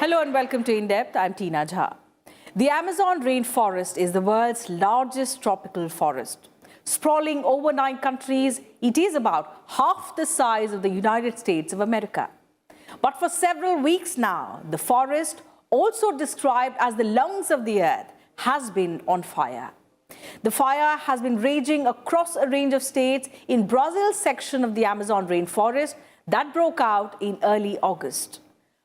Hello and welcome to In Depth. I'm Tina Jha. The Amazon rainforest is the world's largest tropical forest. Sprawling over 9 countries, it is about half the size of the United States of America. But for several weeks now, the forest, also described as the lungs of the earth, has been on fire. The fire has been raging across a range of states in Brazil's section of the Amazon rainforest that broke out in early August.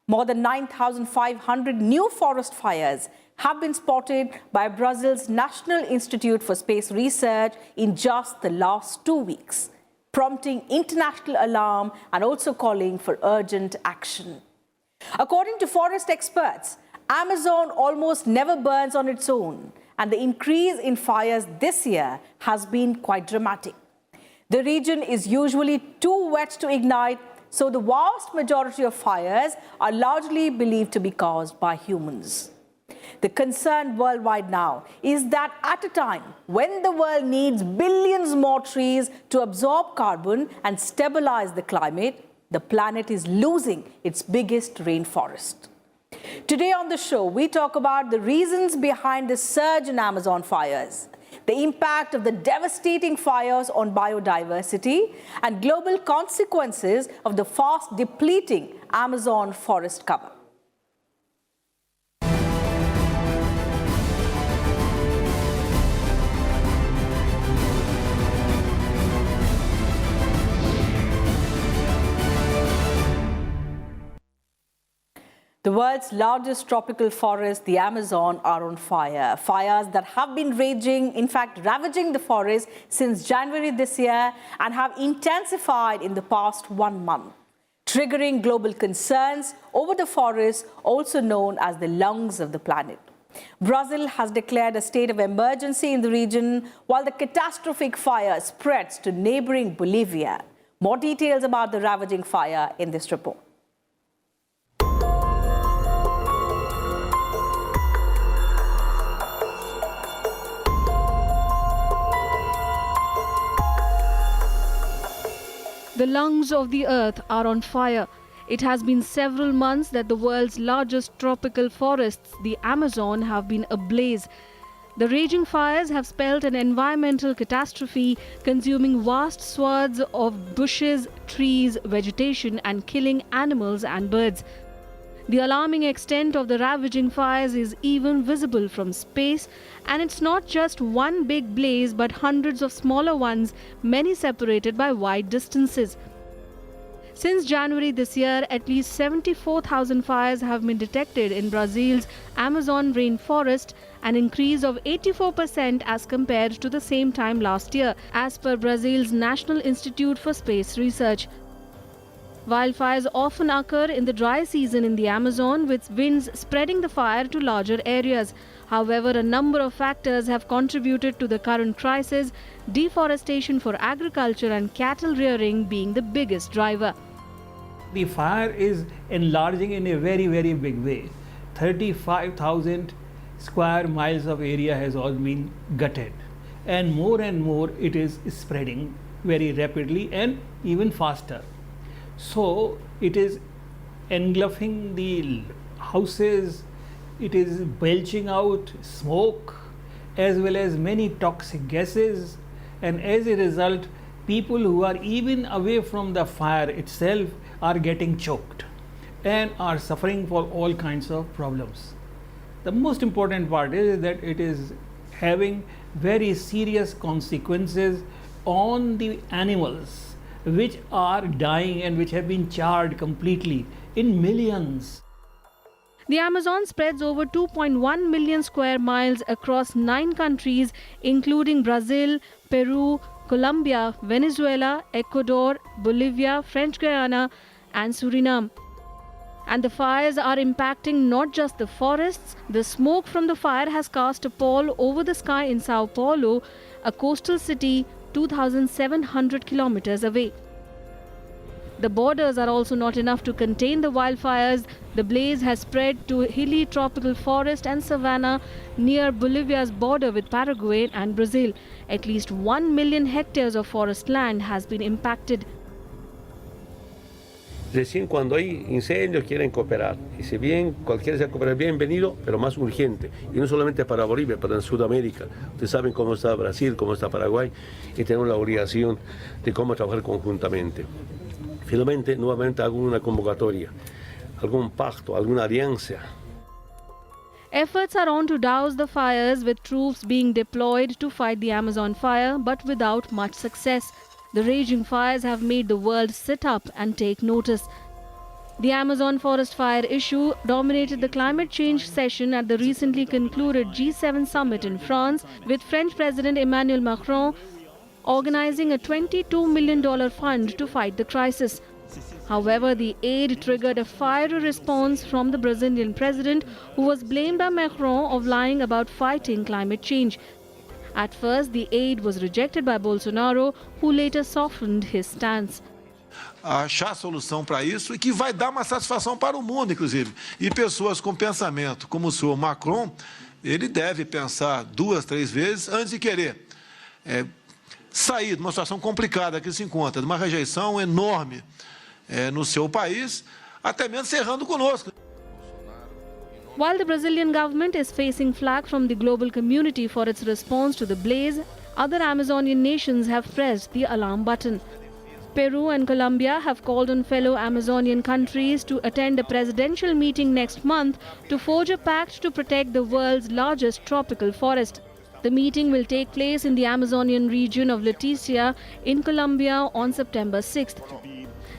More than 9,500 new forest fires have been spotted by Brazil's National Institute for Space Research in just the last 2 weeks, prompting international alarm and also calling for urgent action. According to forest experts, Amazon almost never burns on its own, and the increase in fires this year has been quite dramatic. The region is usually too wet to ignite, so the vast majority of fires are largely believed to be caused by humans. The concern worldwide now is that at a time when the world needs billions more trees to absorb carbon and stabilize the climate, the planet is losing its biggest rainforest. Today on the show, we talk about the reasons behind the surge in Amazon fires, the impact of the devastating fires on biodiversity, and global consequences of the fast depleting Amazon forest cover. The world's largest tropical forest, the Amazon, are on fire. Fires that have been raging, in fact, ravaging the forest since January this year and have intensified in the past 1 month, triggering global concerns over the forest, also known as the lungs of the planet. Brazil has declared a state of emergency in the region, while the catastrophic fire spreads to neighboring Bolivia. More details about the ravaging fire in this report. The lungs of the earth are on fire. It has been several months that the world's largest tropical forests, the Amazon, have been ablaze. The raging fires have spelled an environmental catastrophe, consuming vast swaths of bushes, trees, vegetation, and killing animals and birds. The alarming extent of the ravaging fires is even visible from space, and it's not just one big blaze but hundreds of smaller ones, many separated by wide distances. Since January this year, at least 74,000 fires have been detected in Brazil's Amazon rainforest, an increase of 84% as compared to the same time last year, as per Brazil's National Institute for Space Research. Wildfires often occur in the dry season in the Amazon, with winds spreading the fire to larger areas. However, a number of factors have contributed to the current crisis, deforestation for agriculture and cattle rearing being the biggest driver. The fire is enlarging in a very, very big way. 35,000 square miles of area has all been gutted, and more it is spreading very rapidly and even faster. So it is engulfing the houses, it is belching out smoke as well as many toxic gases, and as a result, people who are even away from the fire itself are getting choked and are suffering for all kinds of problems. The most important part is that it is having very serious consequences on the animals which are dying and which have been charred completely in millions. The Amazon spreads over 2.1 million square miles across 9 countries, including Brazil, Peru, Colombia, Venezuela, Ecuador, Bolivia, French Guiana, and Suriname. And the fires are impacting not just the forests. The smoke from the fire has cast a pall over the sky in Sao Paulo, a coastal city 2,700 kilometers away. The borders are also not enough to contain the wildfires. The blaze has spread to hilly tropical forest and savanna near Bolivia's border with Paraguay and Brazil. At least 1 million hectares of forest land has been impacted. Recién cuando hay incendios quieren cooperar. Y si bien cualquiera sea cooperar, bienvenido, pero más urgente. Y no solamente para Bolivia, para en Sudamérica. Ustedes saben cómo está Brasil, cómo está Paraguay, y tenemos la obligación de cómo trabajar conjuntamente. Finalmente, nuevamente hago una convocatoria, algún pacto, alguna alianza. Efforts are on to douse the fires, with troops being deployed to fight the Amazon fire, but without much success. The raging fires have made the world sit up and take notice. The Amazon forest fire issue dominated the climate change session at the recently concluded G7 summit in France, with French President Emmanuel Macron organizing a $22 million fund to fight the crisis. However, the aid triggered a fiery response from the Brazilian president, who was blamed by Macron of lying about fighting climate change. At first, the aid was rejected by Bolsonaro, who later softened his stance. Achar solução para isso e que vai dar uma satisfação para o mundo, inclusive. E pessoas com pensamento como o senhor Macron, ele deve pensar 2, 3 vezes antes de querer sair de uma situação complicada que se encontra, de uma rejeição enorme no seu país, até mesmo cerrando conosco. While the Brazilian government is facing flack from the global community for its response to the blaze, other Amazonian nations have pressed the alarm button. Peru and Colombia have called on fellow Amazonian countries to attend a presidential meeting next month to forge a pact to protect the world's largest tropical forest. The meeting will take place in the Amazonian region of Leticia in Colombia on September 6th.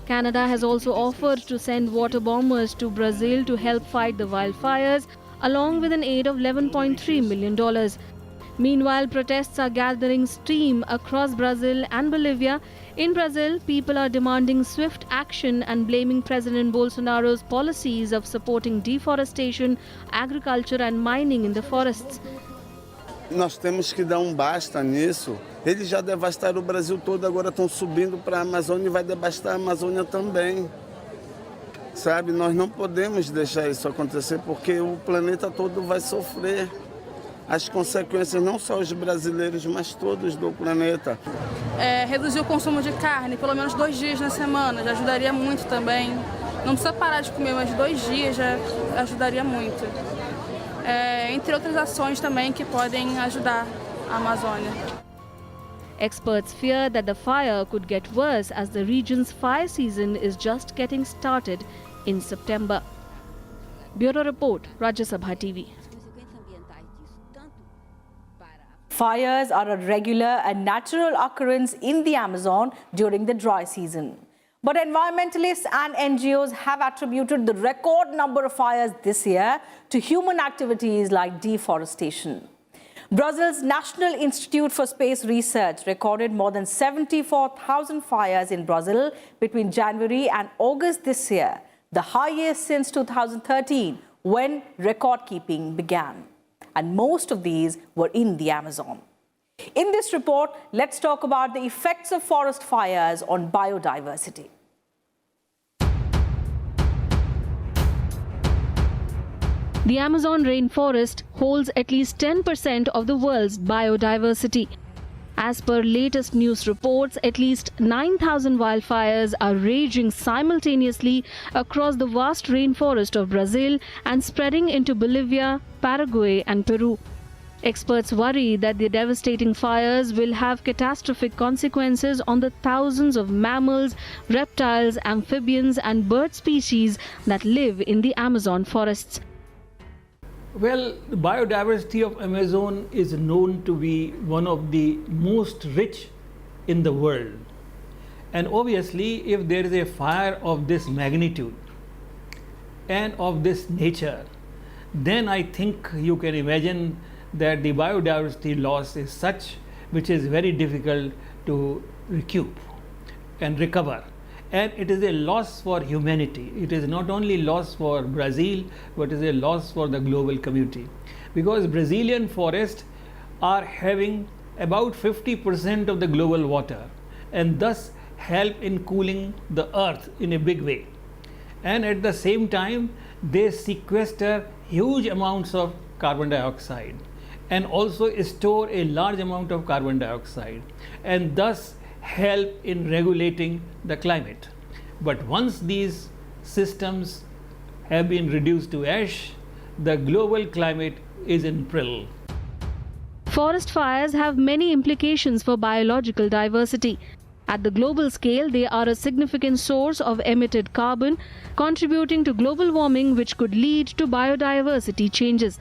Canada has also offered to send water bombers to Brazil to help fight the wildfires, along with an aid of $11.3 million. Meanwhile, protests are gathering steam across Brazil and Bolivia. In Brazil, people are demanding swift action and blaming President Bolsonaro's policies of supporting deforestation, agriculture and mining in the forests. Nós temos que dar basta nisso. Eles já devastaram o Brasil todo, agora estão subindo para a Amazônia e vai devastar a Amazônia também. Sabe, nós não podemos deixar isso acontecer porque o planeta todo vai sofrer as consequências, não só os brasileiros, mas todos do planeta. Reduzir o consumo de carne, pelo menos 2 dias na semana, já ajudaria muito também. Não precisa parar de comer, mas 2 dias já ajudaria muito. Entre outras ações também que podem ajudar a Amazônia. Experts fear that the fire could get worse as the region's fire season is just getting started in September. Bureau Report, Rajya Sabha TV. Fires are a regular and natural occurrence in the Amazon during the dry season. But environmentalists and NGOs have attributed the record number of fires this year to human activities like deforestation. Brazil's National Institute for Space Research recorded more than 74,000 fires in Brazil between January and August this year, the highest since 2013, when record-keeping began. And most of these were in the Amazon. In this report, let's talk about the effects of forest fires on biodiversity. The Amazon rainforest holds at least 10% of the world's biodiversity. As per latest news reports, at least 9,000 wildfires are raging simultaneously across the vast rainforest of Brazil and spreading into Bolivia, Paraguay and Peru. Experts worry that the devastating fires will have catastrophic consequences on the thousands of mammals, reptiles, amphibians and bird species that live in the Amazon forests. Well, the biodiversity of Amazon is known to be one of the most rich in the world. And obviously, if there is a fire of this magnitude and of this nature, then I think you can imagine that the biodiversity loss is such which is very difficult to recoup and recover. And it is a loss for humanity. It is not only loss for Brazil, but it is a loss for the global community. Because Brazilian forests are having about 50% of the global water and thus help in cooling the earth in a big way. And at the same time, they sequester huge amounts of carbon dioxide and also store a large amount of carbon dioxide and thus help in regulating the climate. But once these systems have been reduced to ash, the global climate is in peril. Forest fires have many implications for biological diversity. At the global scale, they are a significant source of emitted carbon, contributing to global warming, which could lead to biodiversity changes.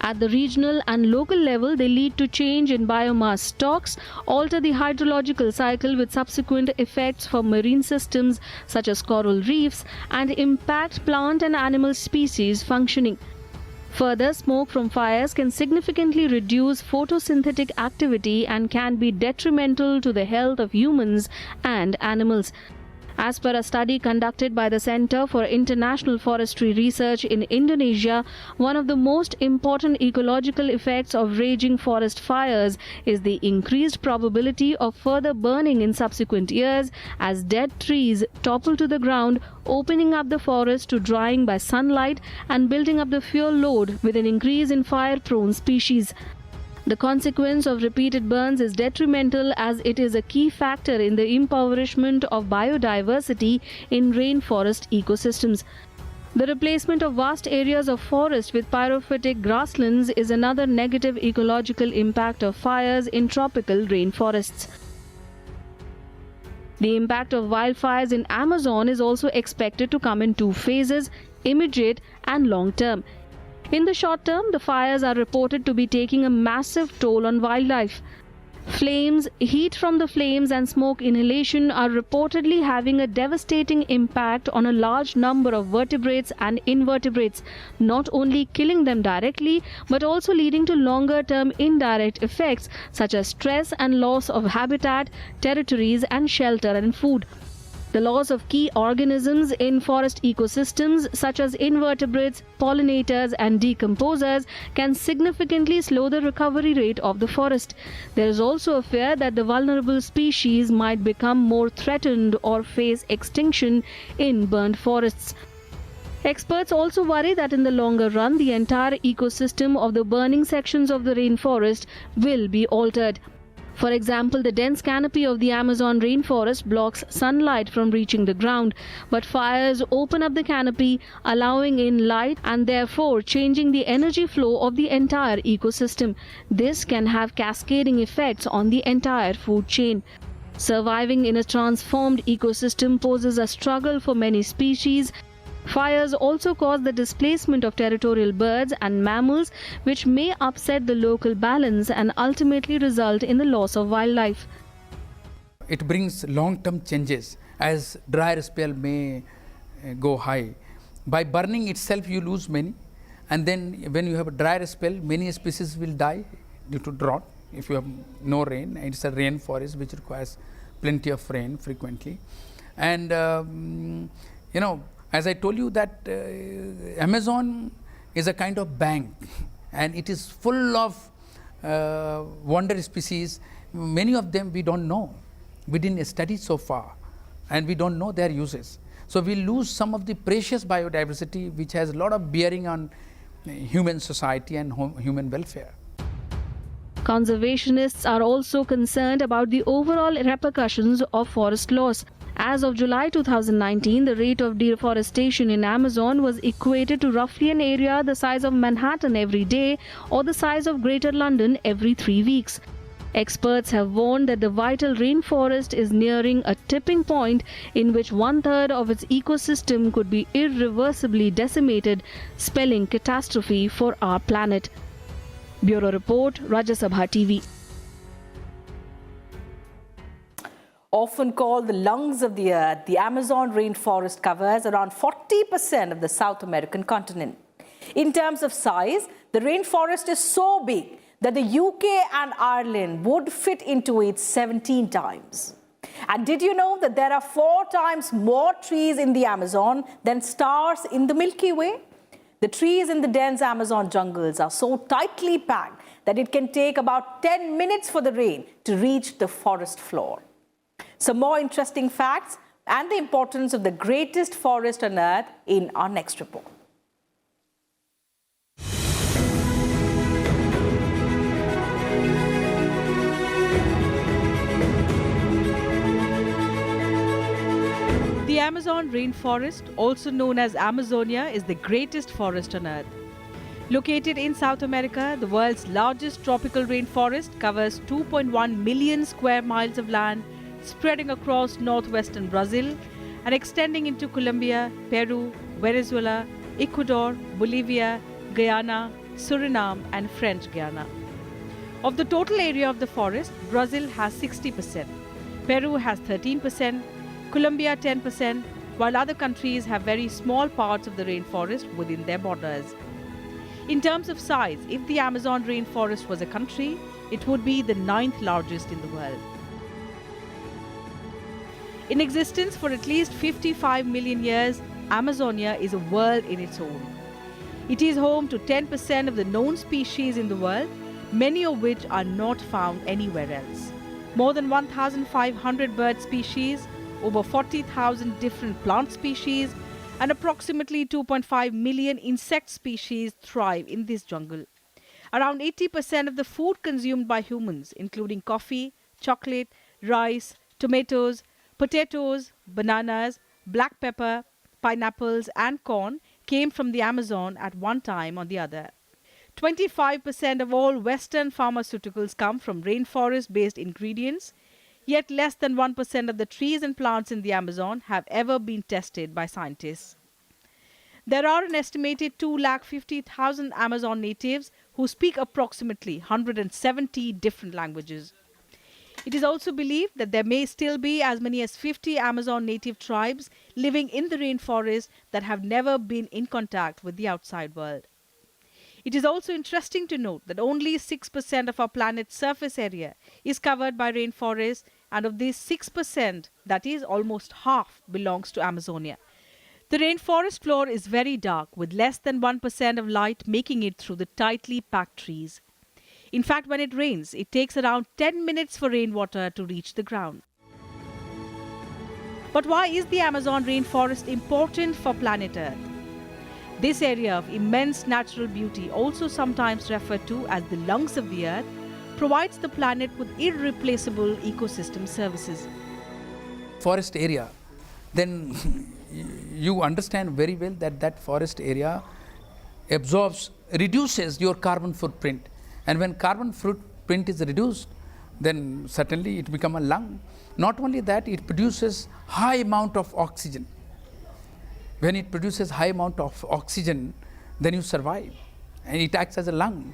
At the regional and local level, they lead to change in biomass stocks, alter the hydrological cycle with subsequent effects for marine systems such as coral reefs, and impact plant and animal species functioning. Further, smoke from fires can significantly reduce photosynthetic activity and can be detrimental to the health of humans and animals. As per a study conducted by the Center for International Forestry Research in Indonesia, one of the most important ecological effects of raging forest fires is the increased probability of further burning in subsequent years as dead trees topple to the ground, opening up the forest to drying by sunlight and building up the fuel load with an increase in fire-prone species. The consequence of repeated burns is detrimental as it is a key factor in the impoverishment of biodiversity in rainforest ecosystems. The replacement of vast areas of forest with pyrophytic grasslands is another negative ecological impact of fires in tropical rainforests. The impact of wildfires in Amazon is also expected to come in two phases: immediate and long term. In the short term, the fires are reported to be taking a massive toll on wildlife. Flames, heat from the flames and smoke inhalation are reportedly having a devastating impact on a large number of vertebrates and invertebrates, not only killing them directly but also leading to longer-term indirect effects such as stress and loss of habitat, territories and shelter and food. The loss of key organisms in forest ecosystems such as invertebrates, pollinators and decomposers can significantly slow the recovery rate of the forest. There is also a fear that the vulnerable species might become more threatened or face extinction in burnt forests. Experts also worry that in the longer run, the entire ecosystem of the burning sections of the rainforest will be altered. For example, the dense canopy of the Amazon rainforest blocks sunlight from reaching the ground, but fires open up the canopy, allowing in light and therefore changing the energy flow of the entire ecosystem. This can have cascading effects on the entire food chain. Surviving in a transformed ecosystem poses a struggle for many species. Fires also cause the displacement of territorial birds and mammals, which may upset the local balance and ultimately result in the loss of wildlife. It brings long-term changes as dry spell may go high. By burning itself you lose many, and then when you have a dry spell, many species will die due to drought. If you have no rain, it's a rainforest which requires plenty of rain frequently. And as I told you that Amazon is a kind of bank and it is full of wonder species. Many of them we don't know. We didn't study so far and we don't know their uses. So we lose some of the precious biodiversity which has a lot of bearing on human society and human welfare. Conservationists are also concerned about the overall repercussions of forest loss. As of July 2019, the rate of deforestation in Amazon was equated to roughly an area the size of Manhattan every day or the size of Greater London every 3 weeks. Experts have warned that the vital rainforest is nearing a tipping point in which 1/3 of its ecosystem could be irreversibly decimated, spelling catastrophe for our planet. Bureau Report, Rajya Sabha TV. Often called the lungs of the earth, the Amazon rainforest covers around 40% of the South American continent. In terms of size, the rainforest is so big that the UK and Ireland would fit into it 17 times. And did you know that there are 4 times more trees in the Amazon than stars in the Milky Way? The trees in the dense Amazon jungles are so tightly packed that it can take about 10 minutes for the rain to reach the forest floor. Some more interesting facts and the importance of the greatest forest on earth in our next report. The Amazon rainforest, also known as Amazonia, is the greatest forest on earth. Located in South America, the world's largest tropical rainforest covers 2.1 million square miles of land, spreading across northwestern Brazil and extending into Colombia, Peru, Venezuela, Ecuador, Bolivia, Guyana, Suriname and French Guiana. Of the total area of the forest, Brazil has 60%, Peru has 13%, Colombia 10%, while other countries have very small parts of the rainforest within their borders. In terms of size, if the Amazon rainforest was a country, it would be the 9th largest in the world. In existence for at least 55 million years, Amazonia is a world in its own. It is home to 10% of the known species in the world, many of which are not found anywhere else. More than 1,500 bird species, over 40,000 different plant species, and approximately 2.5 million insect species thrive in this jungle. Around 80% of the food consumed by humans, including coffee, chocolate, rice, tomatoes, potatoes, bananas, black pepper, pineapples, and corn, came from the Amazon at one time or the other. 25% of all Western pharmaceuticals come from rainforest-based ingredients, yet less than 1% of the trees and plants in the Amazon have ever been tested by scientists. There are an estimated 250,000 Amazon natives who speak approximately 170 different languages. It is also believed that there may still be as many as 50 Amazon native tribes living in the rainforest that have never been in contact with the outside world. It is also interesting to note that only 6% of our planet's surface area is covered by rainforests, and of these 6%, that is almost half, belongs to Amazonia. The rainforest floor is very dark, with less than 1% of light making it through the tightly packed trees. In fact, when it rains, it takes around 10 minutes for rainwater to reach the ground. But why is the Amazon rainforest important for planet Earth? This area of immense natural beauty, also sometimes referred to as the lungs of the Earth, provides the planet with irreplaceable ecosystem services. Forest area, then you understand very well that that forest area reduces your carbon footprint. And when carbon footprint is reduced, then certainly it becomes a lung. Not only that, it produces high amount of oxygen. When it produces high amount of oxygen, then you survive, and it acts as a lung.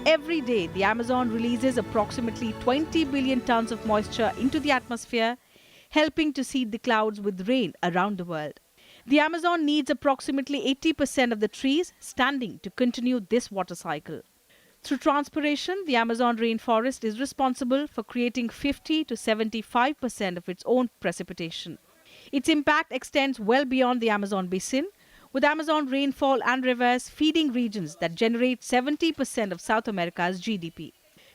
Every day, the Amazon releases approximately 20 billion tons of moisture into the atmosphere, helping to seed the clouds with rain around the world. The Amazon needs approximately 80% of the trees standing to continue this water cycle. Through transpiration, the Amazon rainforest is responsible for creating 50 to 75% of its own precipitation. Its impact extends well beyond the Amazon basin, with Amazon rainfall and rivers feeding regions that generate 70% of South America's GDP.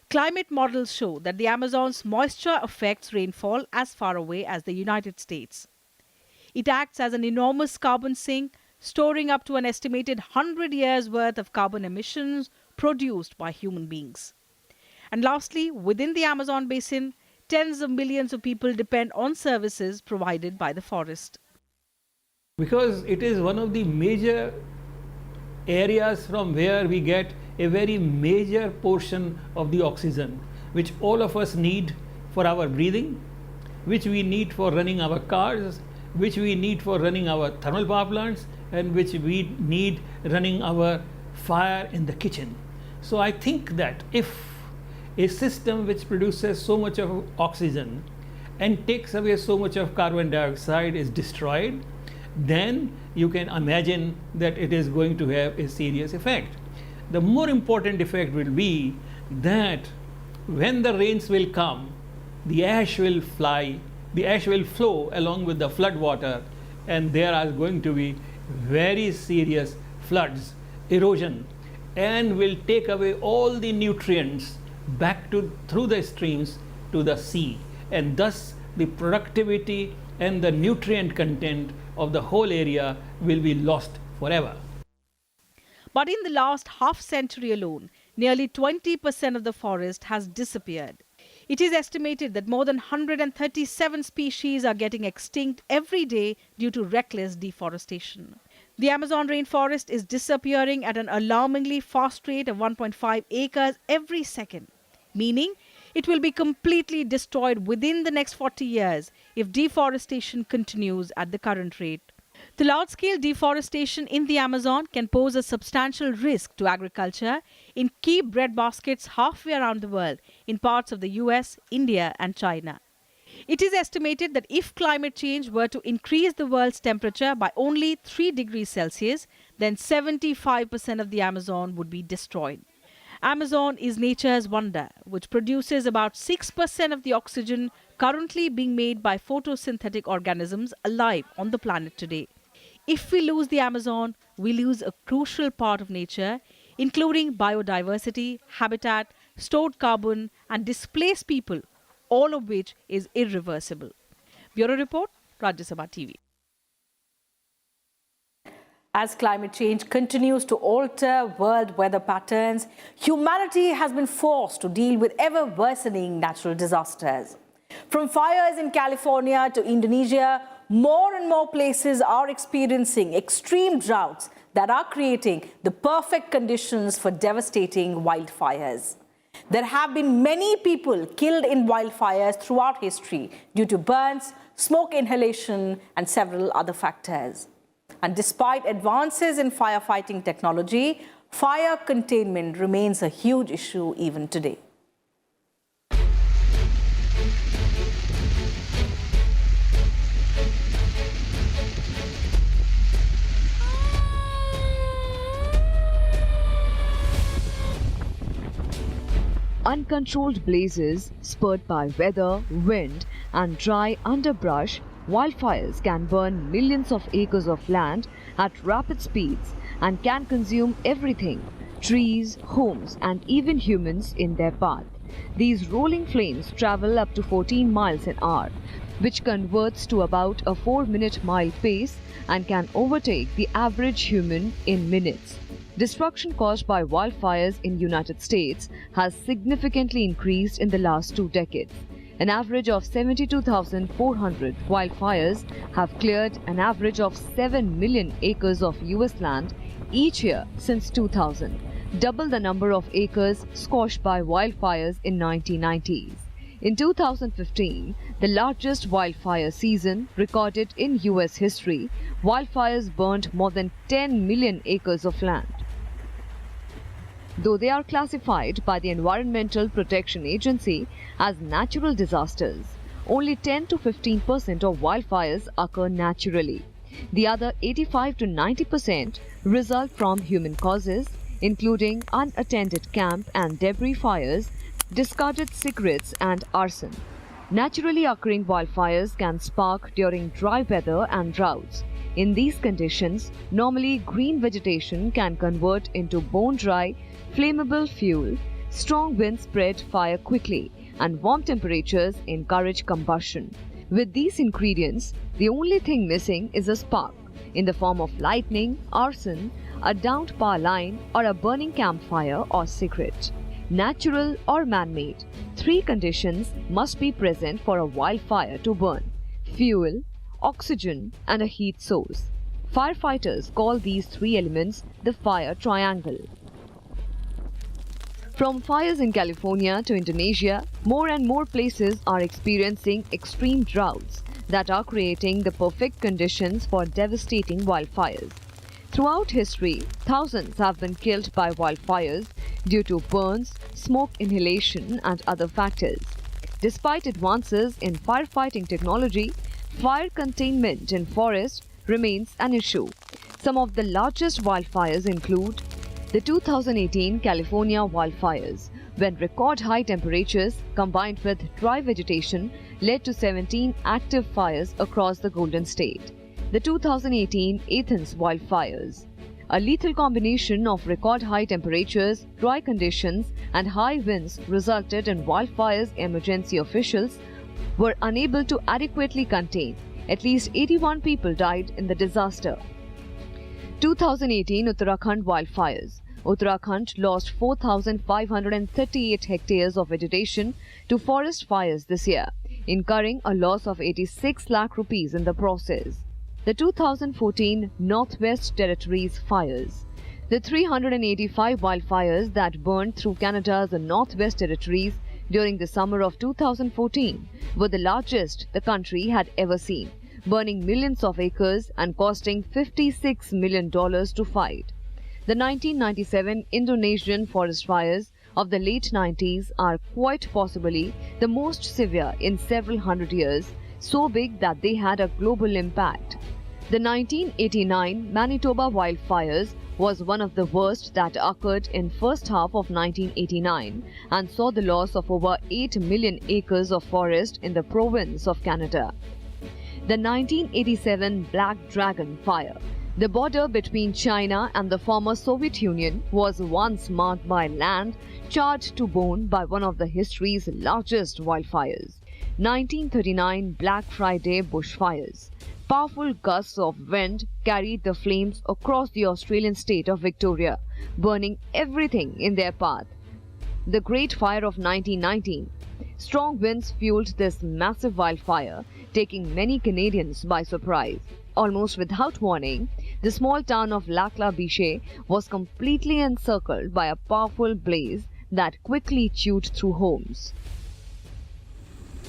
Climate models show that the Amazon's moisture affects rainfall as far away as the United States. It acts as an enormous carbon sink, storing up to an estimated 100 years' worth of carbon emissions produced by human beings. And lastly, within the Amazon basin, tens of millions of people depend on services provided by the forest. Because it is one of the major areas from where we get a very major portion of the oxygen, which all of us need for our breathing, which we need for running our cars, which we need for running our thermal power plants, and which we need running our fire in the kitchen. So I think that if a system which produces so much of oxygen and takes away so much of carbon dioxide is destroyed, then you can imagine that it is going to have a serious effect. The more important effect will be that when the rains will come, the ash will flow along with the flood water, and there are going to be very serious floods, erosion, and will take away all the nutrients back through the streams to the sea, and thus the productivity and the nutrient content of the whole area will be lost forever. But in the last half century alone, nearly 20% of the forest has disappeared. It is estimated that more than 137 species are getting extinct every day due to reckless deforestation. The Amazon rainforest is disappearing at an alarmingly fast rate of 1.5 acres every second, meaning it will be completely destroyed within the next 40 years if deforestation continues at the current rate. The large-scale deforestation in the Amazon can pose a substantial risk to agriculture in key breadbaskets halfway around the world in parts of the US, India and China. It is estimated that if climate change were to increase the world's temperature by only 3 degrees Celsius, then 75% of the Amazon would be destroyed. Amazon is nature's wonder, which produces about 6% of the oxygen currently being made by photosynthetic organisms alive on the planet today. If we lose the Amazon, we lose a crucial part of nature, including biodiversity, habitat, stored carbon, and displaced people, all of which is irreversible. Bureau Report, Rajya Sabha TV. As climate change continues to alter world weather patterns, humanity has been forced to deal with ever-worsening natural disasters. From fires in California to Indonesia, more and more places are experiencing extreme droughts that are creating the perfect conditions for devastating wildfires. There have been many people killed in wildfires throughout history due to burns, smoke inhalation, and several other factors. And despite advances in firefighting technology, fire containment remains a huge issue even today. Uncontrolled blazes spurred by weather, wind, and dry underbrush, wildfires can burn millions of acres of land at rapid speeds and can consume everything, trees, homes, and even humans in their path. These rolling flames travel up to 14 miles an hour, which converts to about a 4-minute mile pace and can overtake the average human in minutes. Destruction caused by wildfires in United States has significantly increased in the last 2 decades. An average of 72,400 wildfires have cleared an average of 7 million acres of US land each year since 2000, double the number of acres scorched by wildfires in 1990s. In 2015, the largest wildfire season recorded in US history, wildfires burned more than 10 million acres of land. Though they are classified by the Environmental Protection Agency as natural disasters, only 10 to 15% of wildfires occur naturally. The other 85 to 90% result from human causes, including unattended camp and debris fires, discarded cigarettes, and arson. Naturally occurring wildfires can spark during dry weather and droughts. In these conditions, normally green vegetation can convert into bone-dry, flammable fuel. Strong winds spread fire quickly, and warm temperatures encourage combustion. With these ingredients, the only thing missing is a spark in the form of lightning, arson, a downed power line, or a burning campfire or cigarette. Natural or man-made, 3 conditions must be present for a wildfire to burn: fuel, oxygen, and a heat source. Firefighters call these 3 elements the fire triangle. From fires in California to Indonesia, more and more places are experiencing extreme droughts that are creating the perfect conditions for devastating wildfires. Throughout history, thousands have been killed by wildfires due to burns, smoke inhalation, and other factors. Despite advances in firefighting technology, fire containment in forests remains an issue. Some of the largest wildfires include the 2018 California wildfires, when record high temperatures combined with dry vegetation led to 17 active fires across the Golden State. The 2018 Athens wildfires. A lethal combination of record high temperatures, dry conditions, and high winds resulted in wildfires emergency officials were unable to adequately contain. At least 81 people died in the disaster. 2018 Uttarakhand wildfires. Uttarakhand lost 4,538 hectares of vegetation to forest fires this year, incurring a loss of 86 lakh rupees in the process. The 2014 Northwest Territories fires. The 385 wildfires that burned through Canada's Northwest Territories during the summer of 2014 were the largest the country had ever seen, burning millions of acres and costing $56 million to fight. The 1997 Indonesian forest fires of the late 90s are quite possibly the most severe in several hundred years, so big that they had a global impact. The 1989 Manitoba wildfires was one of the worst that occurred in first half of 1989 and saw the loss of over 8 million acres of forest in the province of Canada. The 1987 Black Dragon fire. The border between China and the former Soviet Union was once marked by land charred to bone by one of the history's largest wildfires. 1939 Black Friday bushfires. Powerful gusts of wind carried the flames across the Australian state of Victoria, burning everything in their path. The Great Fire of 1919. Strong winds fueled this massive wildfire, taking many Canadians by surprise. Almost without warning, the small town of Lac La Biche was completely encircled by a powerful blaze that quickly chewed through homes.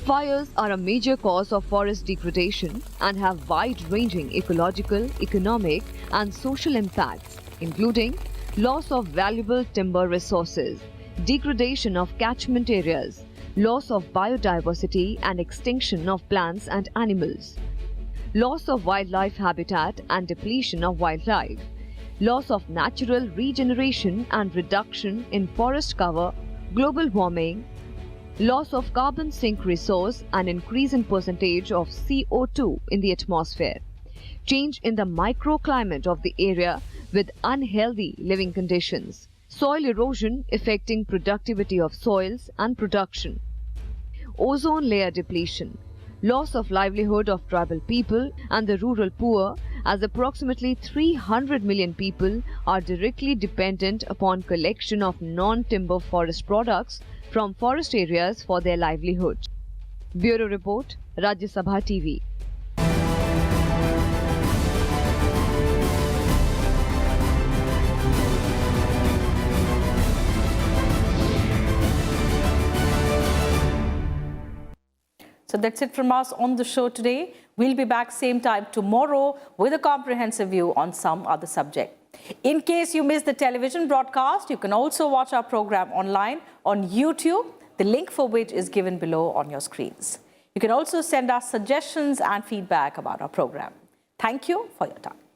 Fires are a major cause of forest degradation and have wide-ranging ecological, economic and social impacts, including loss of valuable timber resources, degradation of catchment areas, loss of biodiversity and extinction of plants and animals, loss of wildlife habitat and depletion of wildlife, loss of natural regeneration and reduction in forest cover, global warming, loss of carbon sink resource and increase in percentage of CO2 in the atmosphere, change in the microclimate of the area with unhealthy living conditions, soil erosion affecting productivity of soils and production, ozone layer depletion, loss of livelihood of tribal people and the rural poor, as approximately 300 million people are directly dependent upon collection of non-timber forest products from forest areas for their livelihood. Bureau Report, Rajya Sabha TV. So that's it from us on the show today. We'll be back same time tomorrow with a comprehensive view on some other subject. In case you missed the television broadcast, you can also watch our program online on YouTube, the link for which is given below on your screens. You can also send us suggestions and feedback about our program. Thank you for your time.